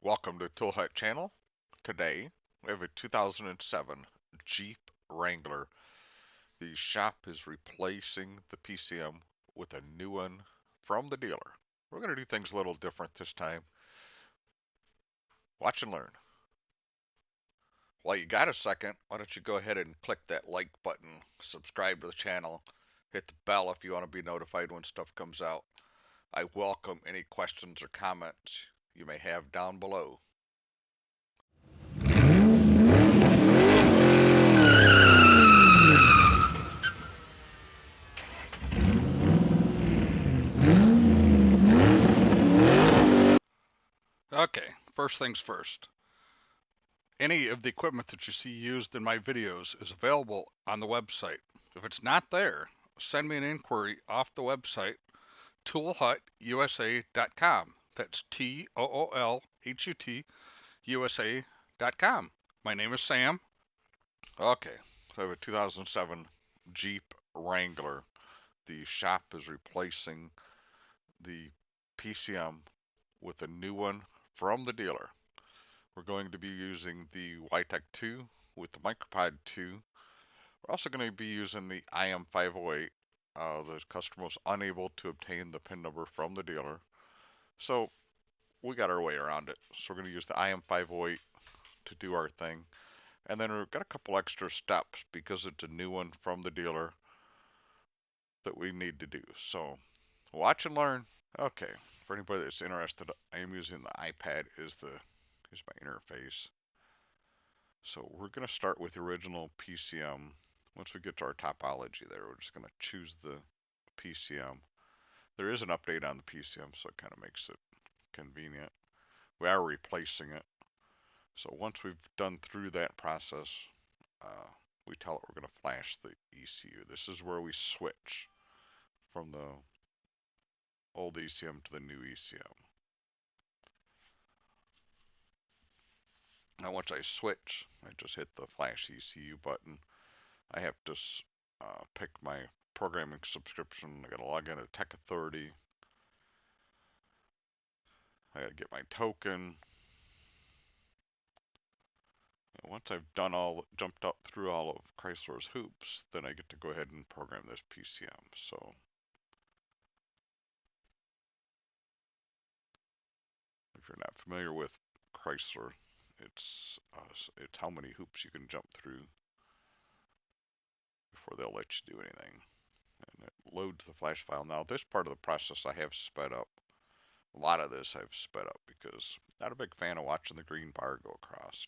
Welcome to Tool Hut channel. Today we have a 2007 Jeep Wrangler. The shop is replacing the PCM with a new one from the dealer. We're going to do things a little different this time. Watch and learn. While you got a second, why don't you go ahead and click that like button, subscribe to the channel, hit the bell if you want to be notified when stuff comes out. I welcome any questions or comments you may have down below. Okay, first things first. Any of the equipment that you see used in my videos is available on the website. If it's not there, send me an inquiry off the website, toolhutusa.com. That's TOOLHUT USA.com. My name is Sam. Okay, so I have a 2007 Jeep Wrangler. The shop is replacing the PCM with a new one from the dealer. We're going to be using the Witech 2 with the Micropod 2. We're also going to be using the IM508. The customer was unable to obtain the PIN number from the dealer, so we got our way around it. So we're going to use the IM508 to do our thing. And then we've got a couple extra steps because it's a new one from the dealer that we need to do. So watch and learn. Okay, for anybody that's interested, I am using the iPad as my interface. So we're going to start with the original PCM. Once we get to our topology there, we're just going to choose the PCM. There is an update on the PCM, so it kind of makes it convenient. We are replacing it. So once we've done through that process, we tell it we're going to flash the ECU. This is where we switch from the old ECM to the new ECM. Now once I switch, I just hit the flash ECU button. I have to pick my programming subscription. I got to log in to Tech Authority. I got to get my token. And once I've jumped up through all of Chrysler's hoops, then I get to go ahead and program this PCM. So if you're not familiar with Chrysler, it's how many hoops you can jump through before they'll let you do anything. And it loads the flash file. Now this part of the process I have sped up. A lot of this I've sped up because I'm not a big fan of watching the green bar go across.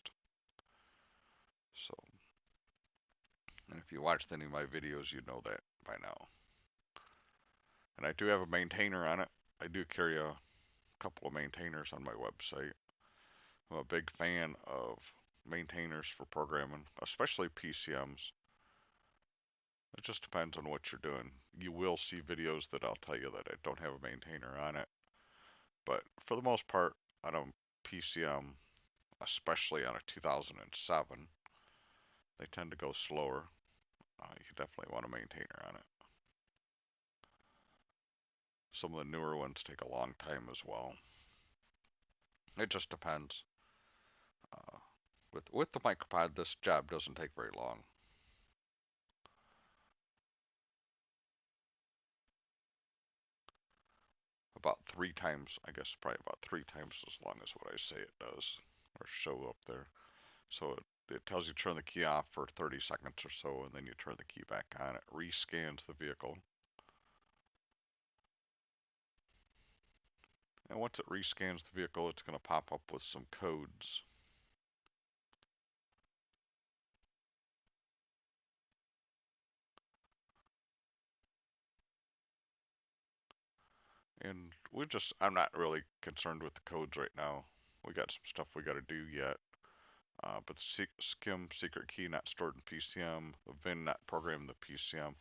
So, and if you watched any of my videos, you know that by now. And I do have a maintainer on it. I do carry a couple of maintainers on my website. I'm a big fan of maintainers for programming, especially PCMs. It just depends on what you're doing. You will see videos that I'll tell you that I don't have a maintainer on it. But for the most part, on a PCM, especially on a 2007, they tend to go slower. You definitely want a maintainer on it. Some of the newer ones take a long time as well. It just depends. With the Micropod, this job doesn't take very long. About 3 times, I guess probably about 3 times as long as what I say it does, or show up there. So it tells you to turn the key off for 30 seconds or so, and then you turn the key back on. It rescans the vehicle. And once it rescans the vehicle, it's going to pop up with some codes. And I'm not really concerned with the codes right now. We got some stuff we got to do yet. But SCIM secret key not stored in PCM, the VIN not programmed in the PCM.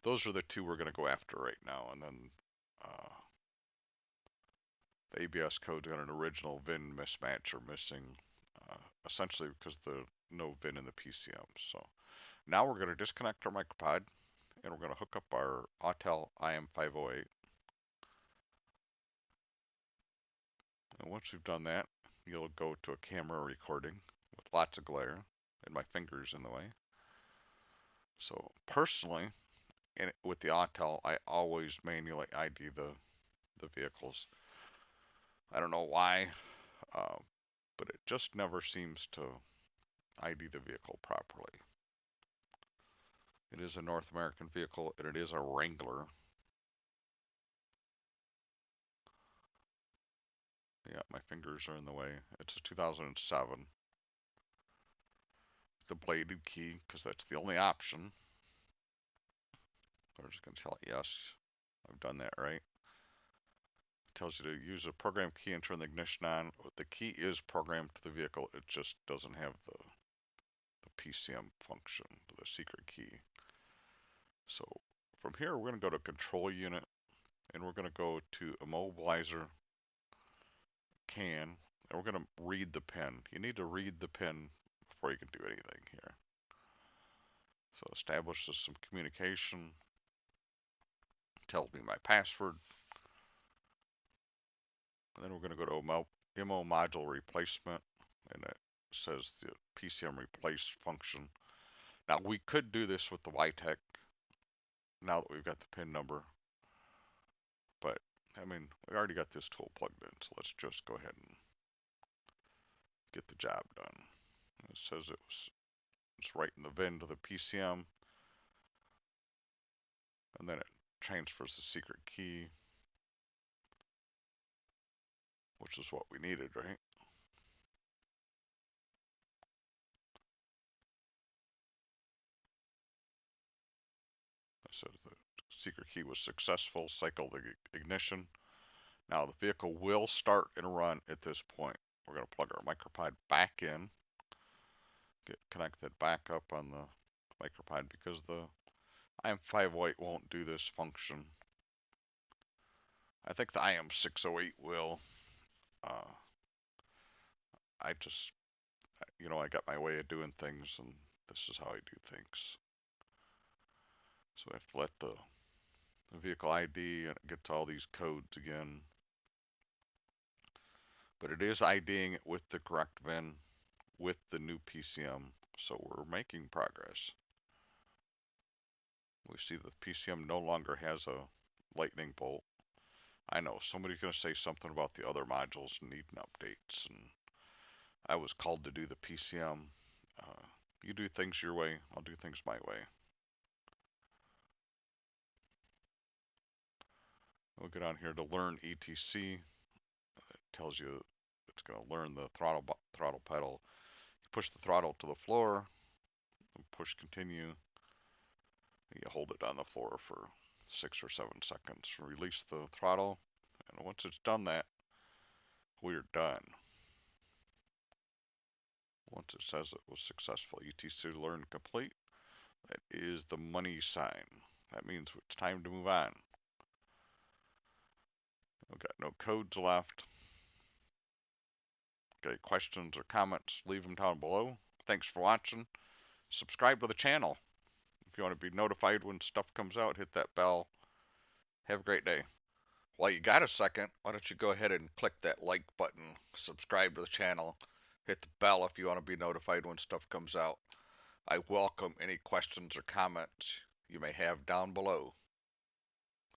Those are the two we're going to go after right now. And then the ABS code got an original VIN mismatch or missing, essentially because the no VIN in the PCM. So now we're going to disconnect our Micropod and we're going to hook up our Autel IM508. And once we've done that, you'll go to a camera recording with lots of glare and my fingers in the way. So personally, with the Autel, I always manually ID the vehicles. I don't know why, uh, but it just never seems to ID the vehicle properly. It is a North American vehicle, and it is a Wrangler. Yeah, my fingers are in the way. It's a 2007. The bladed key, because that's the only option. I'm just going to tell it yes. I've done that right. It tells you to use a program key and turn the ignition on. The key is programmed to the vehicle. It just doesn't have the PCM function, the secret key. So from here, we're going to go to control unit, and we're going to go to immobilizer can, and we're going to read the pin. You need to read the pin before you can do anything here. So establishes some communication, tells me my password, and then we're going to go to IMO module replacement, and it says the PCM replace function. Now we could do this with the Witech now that we've got the pin number, but I mean we already got this tool plugged in, so let's just go ahead and get the job done. It says it's right in the VIN to the PCM, and then it transfers the secret key, which is what we needed, right? So the secret key was successful, cycle the ignition. Now the vehicle will start and run at this point. We're going to plug our Micropod back in, get connected back up on the Micropod because the IM508 won't do this function. I think the IM608 will. Uh, I just, I got my way of doing things, and this is how I do things. So I have to let the vehicle ID, and it gets all these codes again. But it is IDing it with the correct VIN, with the new PCM, so we're making progress. We see the PCM no longer has a lightning bolt. I know somebody's going to say something about the other modules needing updates, and I was called to do the PCM. You do things your way, I'll do things my way. We'll get on here to learn ETC. It tells you it's going to learn the throttle pedal. You push the throttle to the floor, and push continue. You hold it on the floor for 6 or 7 seconds. Release the throttle, and once it's done that, we're done. Once it says it was successful, ETC learned complete, that is the money sign. That means it's time to move on. We've got no codes left. Okay, questions or comments, leave them down below. Thanks for watching. Subscribe to the channel. If you want to be notified when stuff comes out, hit that bell. Have a great day. While you got a second, why don't you go ahead and click that like button, subscribe to the channel, hit the bell if you want to be notified when stuff comes out. I welcome any questions or comments you may have down below.